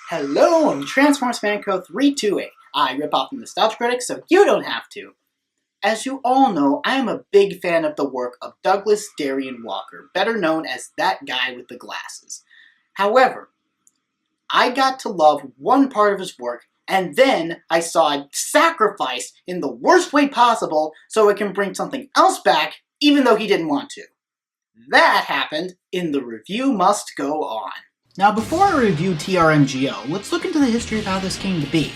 Hello, I'm Transformers TFC328. I rip off the Nostalgia Critic so you don't have to. As you all know, I am a big fan of the work of Douglas Darian Walker, better known as that guy with the glasses. However, I got to love one part of his work, and then I saw it sacrificed in the worst way possible so it can bring something else back, even though he didn't want to. That happened in The Review Must Go On. Now, before I review TRMGO, let's look into the history of how this came to be.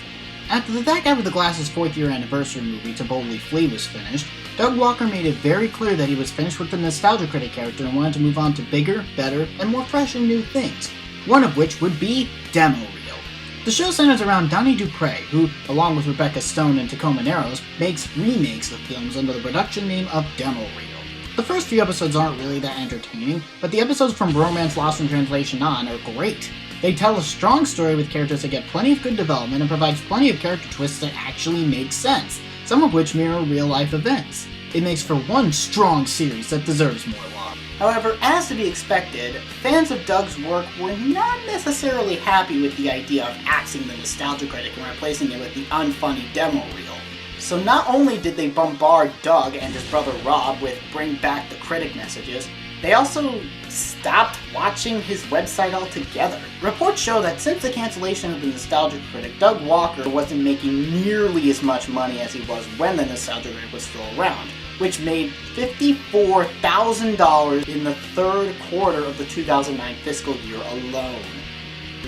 After the That Guy with the Glasses 4th year anniversary movie To Boldly Flee was finished, Doug Walker made it very clear that he was finished with the Nostalgia Critic character and wanted to move on to bigger, better, and more fresh and new things, one of which would be Demo Reel. The show centers around Donnie Dupre, who, along with Rebecca Stone and Tacoma Narrows, makes remakes of films under the production name of Demo Reel. The first few episodes aren't really that entertaining, but the episodes from Romance Lost in Translation on are great. They tell a strong story with characters that get plenty of good development and provides plenty of character twists that actually make sense, some of which mirror real-life events. It makes for one strong series that deserves more love. However, as to be expected, fans of Doug's work were not necessarily happy with the idea of axing the Nostalgia Critic and replacing it with the unfunny Demo Reel. So not only did they bombard Doug and his brother Rob with bring back the critic messages, they also stopped watching his website altogether. Reports show that since the cancellation of the Nostalgia Critic, Doug Walker wasn't making nearly as much money as he was when the Nostalgia Critic was still around, which made $54,000 in the third quarter of the 2009 fiscal year alone.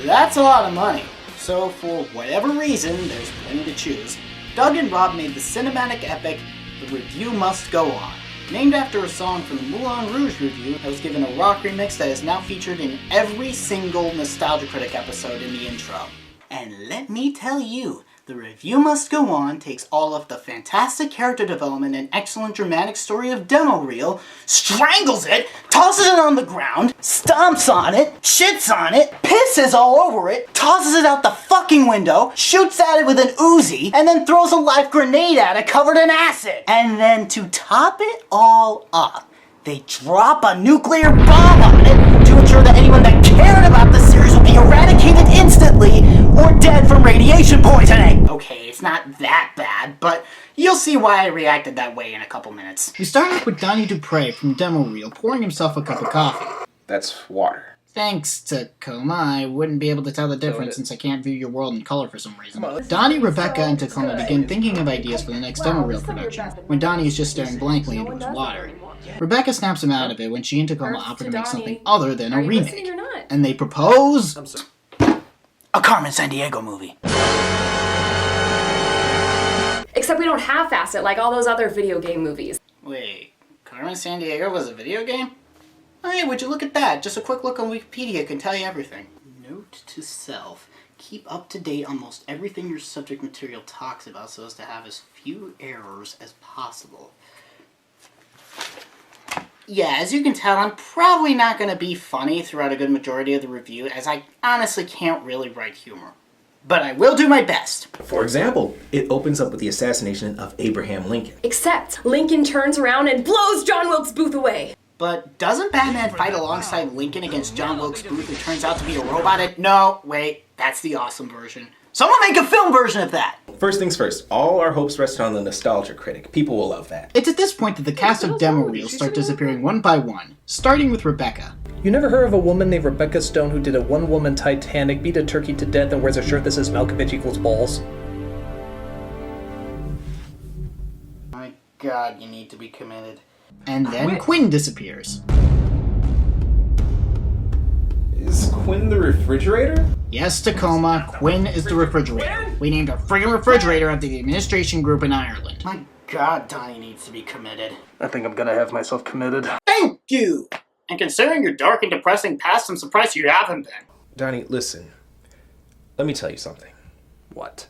That's a lot of money, so for whatever reason, there's plenty to choose, Doug and Rob made the cinematic epic The Review Must Go On, named after a song from the Moulin Rouge review that was given a rock remix that is now featured in every single Nostalgia Critic episode in the intro. And let me tell you, The Review Must Go On takes all of the fantastic character development and excellent dramatic story of Demo Reel, strangles it, tosses it on the ground, stomps on it, shits on it, pisses all over it, tosses it out the fucking window, shoots at it with an Uzi, and then throws a live grenade at it covered in acid. And then to top it all up, they drop a nuclear bomb on it to ensure that anyone that cared about the series will be eradicated instantly or dead from radiation poisoning. Okay, it's not that bad, but you'll see why I reacted that way in a couple minutes. We start off with Donnie Dupre from Demo Reel pouring himself a cup of coffee. That's water. Thanks, Tacoma. I wouldn't be able to tell the difference since I can't view your world in color for some reason. Donnie, Rebecca, and Tacoma begin thinking of ideas for the next Demo Reel production, when Donnie is just staring blankly into his water. Rebecca snaps him out of it when she and Tacoma offer to make something other than a remake. And they propose a Carmen Sandiego movie. Except we don't half-ass it like all those other video game movies. Wait, Carmen Sandiego was a video game? Oh hey, would you look at that? Just a quick look on Wikipedia can tell you everything. Note to self. Keep up to date on most everything your subject material talks about so as to have as few errors as possible. Yeah, as you can tell, I'm probably not going to be funny throughout a good majority of the review, as I honestly can't really write humor. But I will do my best. For example, it opens up with the assassination of Abraham Lincoln. Except Lincoln turns around and blows John Wilkes Booth away. But doesn't Batman fight alongside Lincoln against John Wilkes Booth, who turns out to be a robot? No, wait, that's the awesome version. Someone make a film version of that! First things first, all our hopes rest on the Nostalgia Critic. People will love that. It's at this point that the cast of Demo Reel start disappearing one by one, starting with Rebecca. You never heard of a woman named Rebecca Stone who did a one-woman Titanic, beat a turkey to death, and wears a shirt that says Malkovich equals balls? My god, you need to be committed. And then Quinn disappears. Is Quinn the refrigerator? Yes, Tacoma, Quinn is the refrigerator. We named a friggin' refrigerator after the administration group in Ireland. My god, Donnie needs to be committed. I think I'm gonna have myself committed. Thank you! And considering your dark and depressing past, I'm surprised you haven't been. Donnie, listen. Let me tell you something. What?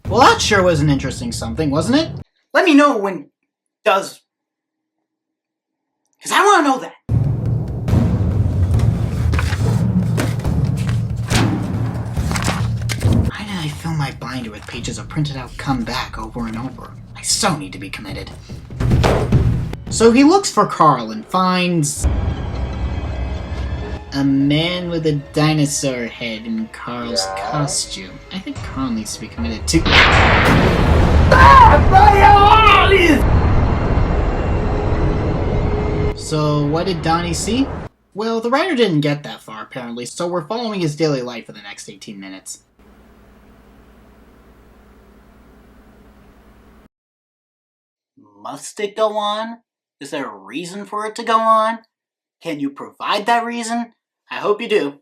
Well, that sure was an interesting something, wasn't it? Let me know when does. Because I want to know that. Why did I fill my binder with pages of printed out come back over and over? I so need to be committed. So he looks for Carl and finds A man with a dinosaur head in Carl's costume. I think Carl needs to be committed to... So, what did Donnie see? Well, the writer didn't get that far, apparently, so we're following his daily life for the next 18 minutes. Must it go on? Is there a reason for it to go on? Can you provide that reason? I hope you do.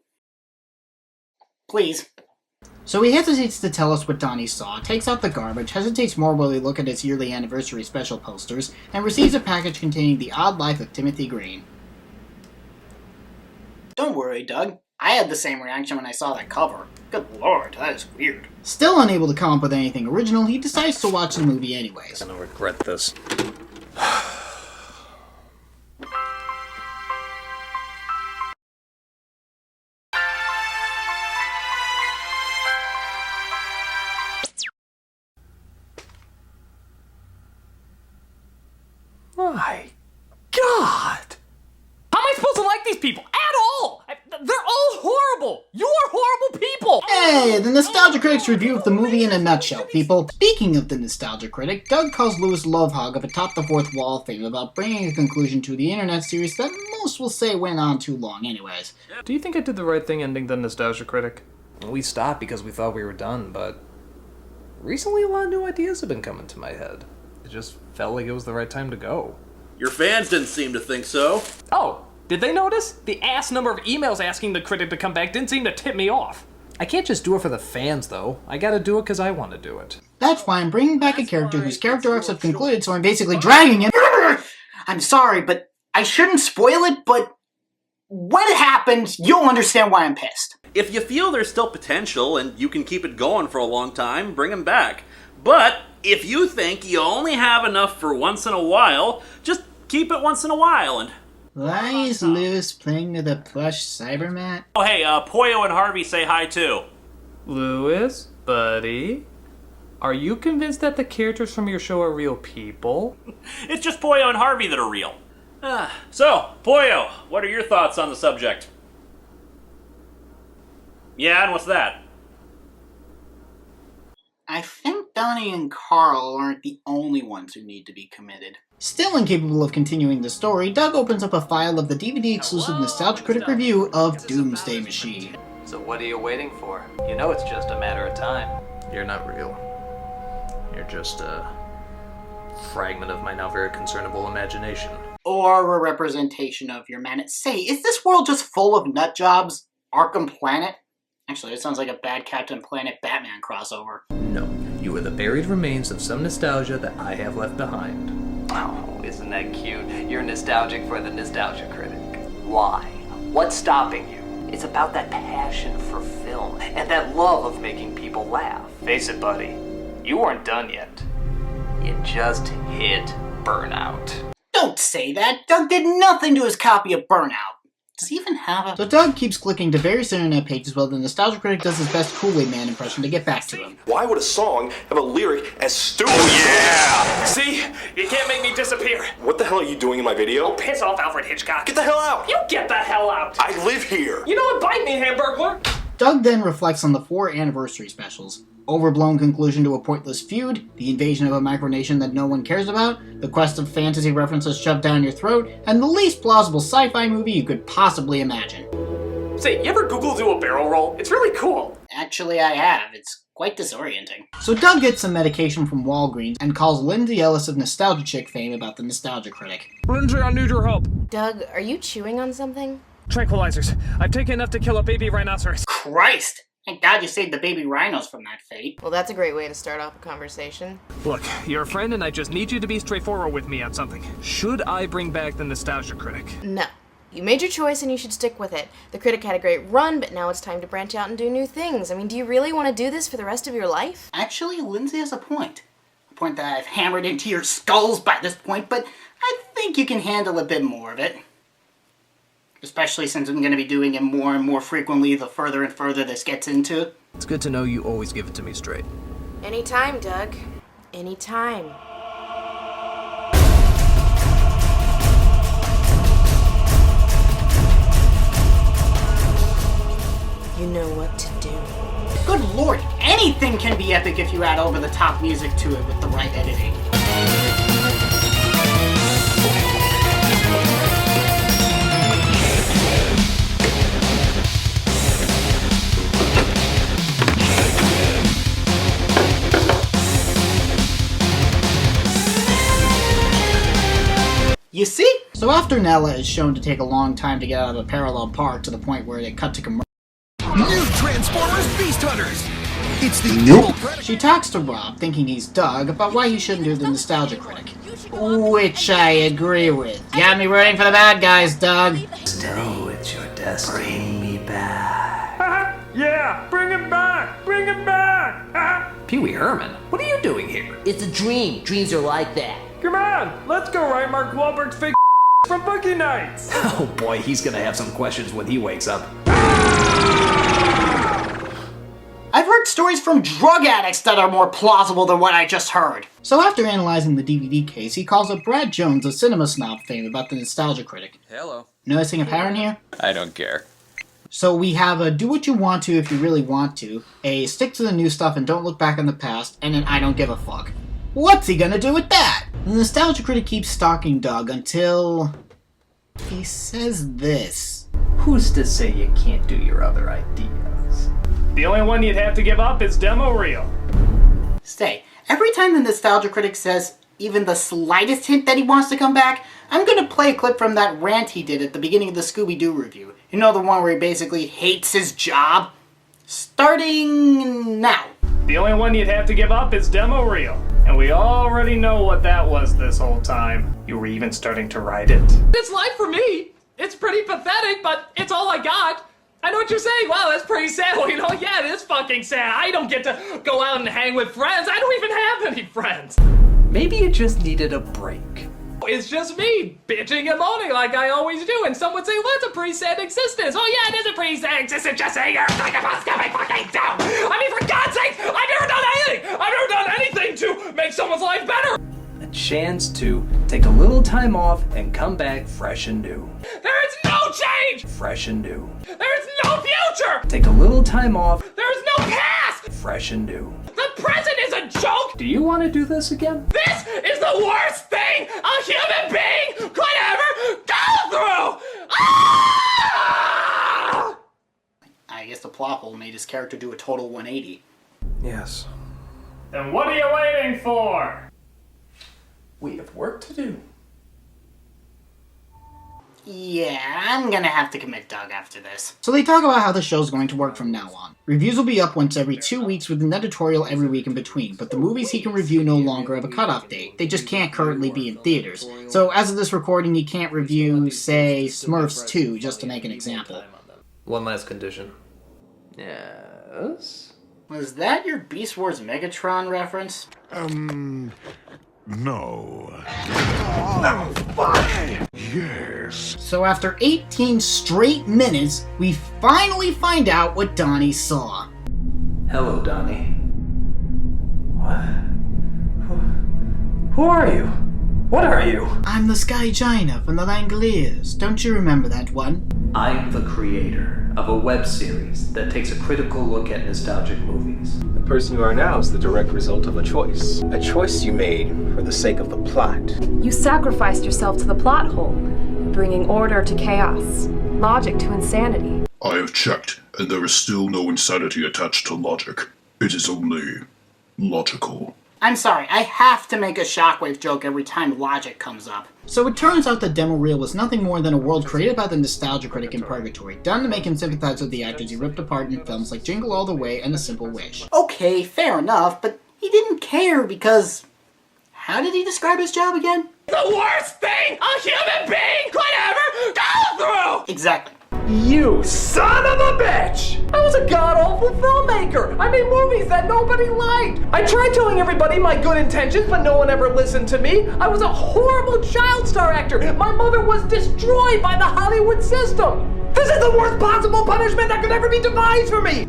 Please. So he hesitates to tell us what Donnie saw, takes out the garbage, hesitates more while we look at his yearly anniversary special posters, and receives a package containing The Odd Life of Timothy Green. Don't worry, Doug. I had the same reaction when I saw that cover. Good lord, that is weird. Still unable to come up with anything original, he decides to watch the movie anyways. I'm gonna regret this. My God! How am I supposed to like these people at all? They're all horrible! You are horrible people! Hey, the Nostalgia Critic's review of the movie in a nutshell, people. Speaking of the Nostalgia Critic, Doug calls Lewis Lovehog of Atop the Fourth Wall fame about bringing a conclusion to the internet series that most will say went on too long anyways. Do you think I did the right thing ending the Nostalgia Critic? We stopped because we thought we were done, but recently a lot of new ideas have been coming to my head. It just felt like it was the right time to go. Your fans didn't seem to think so. Oh, did they notice? The ass number of emails asking the critic to come back didn't seem to tip me off. I can't just do it for the fans, though. I gotta do it because I want to do it. That's why I'm bringing back a character whose character arcs have concluded, so I'm basically dragging him. I'm sorry, but I shouldn't spoil it, but when it happens, you'll understand why I'm pissed. If you feel there's still potential and you can keep it going for a long time, bring him back. But if you think you only have enough for once in a while, just keep it once in a while and... Why is Lewis playing with a plush Cybermat? Oh hey, Poyo and Harvey say hi too. Lewis, buddy, are you convinced that the characters from your show are real people? It's just Poyo and Harvey that are real. So, Poyo, what are your thoughts on the subject? Yeah, and what's that? I think Donnie and Carl aren't the only ones who need to be committed. Still incapable of continuing the story, Doug opens up a file of the DVD-exclusive Nostalgia Critic review of Doomsday Machine. So what are you waiting for? You know it's just a matter of time. You're not real. You're just a fragment of my now very concernable imagination. Or a representation of your man. Say, is this world just full of nut jobs? Arkham Planet? Actually, it sounds like a bad Captain Planet Batman crossover. No, you are the buried remains of some nostalgia that I have left behind. Oh, isn't that cute? You're nostalgic for the Nostalgia Critic. Why? What's stopping you? It's about that passion for film and that love of making people laugh. Face it, buddy. You weren't done yet. You just hit burnout. Don't say that! Doug did nothing to his copy of Burnout! Does he even have a... So Doug keeps clicking to various internet pages while the Nostalgia Critic does his best Kool-Aid Man impression to get back to him. Why would a song have a lyric as stupid? Oh yeah! See? You can't make me disappear. What the hell are you doing in my video? Oh, piss off, Alfred Hitchcock. Get the hell out! You get the hell out! I live here! You know what? Bite me, Hamburglar! Doug then reflects on the 4 anniversary specials. Overblown conclusion to a pointless feud, the invasion of a micronation that no one cares about, the quest of fantasy references shoved down your throat, and the least plausible sci-fi movie you could possibly imagine. Say, you ever Google do a barrel roll? It's really cool. Actually, I have. It's quite disorienting. So Doug gets some medication from Walgreens and calls Lindsay Ellis of Nostalgia Chick fame about the Nostalgia Critic. Lindsay, I need your help. Doug, are you chewing on something? Tranquilizers. I've taken enough to kill a baby rhinoceros. Christ! Thank God you saved the baby rhinos from that fate. Well, that's a great way to start off a conversation. Look, you're a friend and I just need you to be straightforward with me on something. Should I bring back the Nostalgia Critic? No. You made your choice and you should stick with it. The Critic had a great run, but now it's time to branch out and do new things. I mean, do you really want to do this for the rest of your life? Actually, Lindsay has a point. A point that I've hammered into your skulls by this point, but I think you can handle a bit more of it. Especially since I'm going to be doing it more and more frequently the further and further this gets into. It's good to know you always give it to me straight. Anytime, Doug. Anytime. know what to do. Good lord, anything can be epic if you add over-the-top music to it with the right editing. You see? So after Nella is shown to take a long time to get out of a parallel park to the point where they cut to commercial, New Transformers Beast Hunters! It's the evil predator. she talks to Rob, thinking he's Doug, about why he shouldn't do the Nostalgia Critic. Which I agree with. Got me rooting for the bad guys, Doug. No, it's your destiny. Bring me back. Yeah, bring him back! Bring him back! Pee-wee Herman, what are you doing here? It's a dream. Dreams are like that. Come on, let's go write Mark Wahlberg's fake from Boogie Nights! Oh boy, he's gonna have some questions when he wakes up. I've heard stories from drug addicts that are more plausible than what I just heard. So after analyzing the DVD case, he calls up Brad Jones of Cinema Snob fame about the Nostalgia Critic. Hello. Noticing a pattern here? I don't care. So we have a do what you want to if you really want to, a stick to the new stuff and don't look back on the past, and an I don't give a fuck. What's he gonna do with that? The Nostalgia Critic keeps stalking Doug until he says this. Who's to say you can't do your other ideas? The only one you'd have to give up is demo reel. Stay. Every time the Nostalgia Critic says even the slightest hint that he wants to come back, I'm gonna play a clip from that rant he did at the beginning of the Scooby-Doo review. You know, the one where he basically hates his job? Starting now. The only one you'd have to give up is demo reel. And we already know what that was this whole time. You were even starting to write it. It's life for me. It's pretty pathetic, but it's all I got. I know what you're saying. Wow, that's pretty sad. Well, you know, yeah, it is fucking sad. I don't get to go out and hang with friends. I don't even have any friends. Maybe you just needed a break. It's just me bitching and moaning like I always do, and some would say, well, it's a pretty sad existence. Oh yeah, it is a pretty sad existence. Just say you're like a bus coming fucking down. I mean, for God's sake, I've never done anything. I've never done anything to make someone's life better. A chance to take a little time off and come back fresh and new. There is no change. Fresh and new. There is no future. Take a little time off. There is no past. Fresh and new. The present is a joke. Do you want to do this again? This is the worst thing a human being could ever go through! Ah! I guess the plot hole made his character do a total 180. Yes. Then what are you waiting for? We have work to do. Yeah, I'm gonna have to commit Doug after this. So they talk about how the show's going to work from now on. Reviews will be up once every 2 weeks with an editorial every week in between, but the movies he can review no longer have a cutoff date. They just can't currently be in theaters. So as of this recording, he can't review, say, Smurfs 2, just to make an example. One last condition. Yes? Was that your Beast Wars Megatron reference? No. Yes. So after 18 straight minutes, we finally find out what Donnie saw. Hello, Donnie. What? Who are you? What are you? I'm the Sky Gina from the Langoliers. Don't you remember that one? I'm the creator of a web series that takes a critical look at nostalgic movies. The person you are now is the direct result of a choice. A choice you made for the sake of the plot. You sacrificed yourself to the plot hole, bringing order to chaos, logic to insanity. I have checked, and there is still no insanity attached to logic. It is only logical. I'm sorry, I have to make a Shockwave joke every time logic comes up. So it turns out that Demo Reel was nothing more than a world created by the Nostalgia Critic in Purgatory, done to make him sympathize with the actors he ripped apart in films like Jingle All the Way and A Simple Wish. Okay, fair enough, but he didn't care because... How did he describe his job again? The worst thing a human being could ever go through! Exactly. You son of a bitch! I was a god-awful filmmaker! I made movies that nobody liked! I tried telling everybody my good intentions, but no one ever listened to me. I was a horrible child star actor! My mother was destroyed by the Hollywood system! This is the worst possible punishment that could ever be devised for me!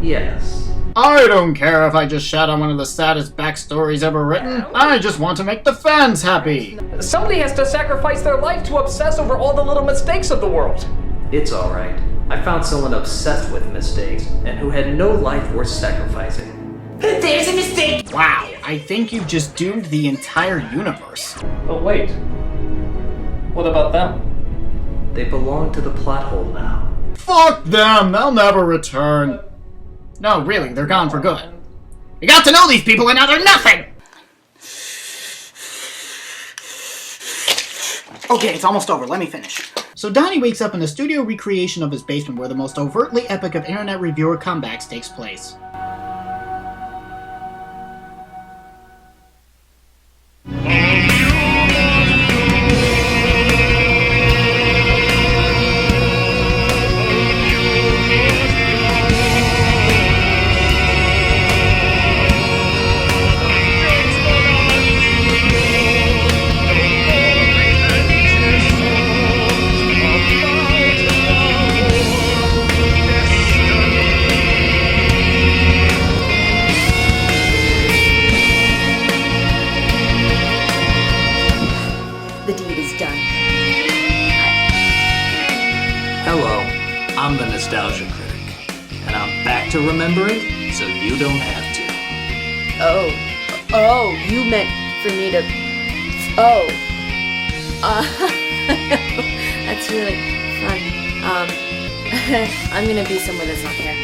Yes. I don't care if I just shat on one of the saddest backstories ever written. I just want to make the fans happy. Somebody has to sacrifice their life to obsess over all the little mistakes of the world. It's alright. I found someone obsessed with mistakes and who had no life worth sacrificing. There's a mistake! Wow, I think you've just doomed the entire universe. But wait. What about them? They belong to the plot hole now. Fuck them! They'll never return. No, really, they're gone for good. We got to know these people and now they're nothing! Okay, it's almost over. Let me finish. So Donnie wakes up in a studio recreation of his basement where the most overtly epic of internet reviewer comebacks takes place. The deed is done. Hello, I'm the Nostalgia Critic, and I'm back to remember it so you don't have to. Oh, you meant for me to... Oh. That's really fun. I'm gonna be somewhere that's not there.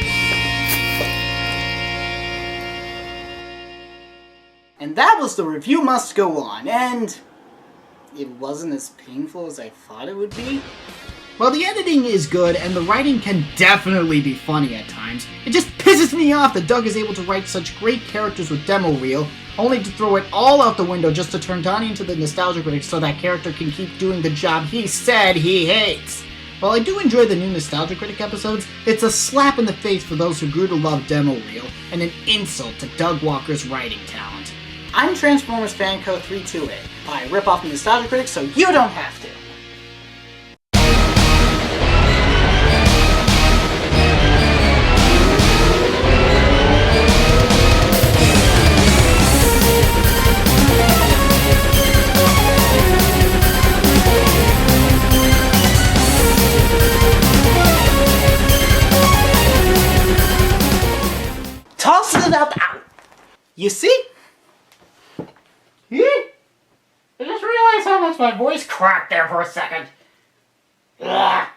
And that was The Review Must Go On, and it wasn't as painful as I thought it would be. Well, the editing is good, and the writing can definitely be funny at times. It just pisses me off that Doug is able to write such great characters with demo reel, only to throw it all out the window just to turn Donnie into the Nostalgia Critic so that character can keep doing the job he said he hates. While I do enjoy the new Nostalgia Critic episodes, it's a slap in the face for those who grew to love demo reel, and an insult to Doug Walker's writing talent. I'm Transformers Fanco 328. I rip off the Nostalgia Critic so you don't have to. Tossing it up out. You see? I just realized how much my voice cracked there for a second. Ugh.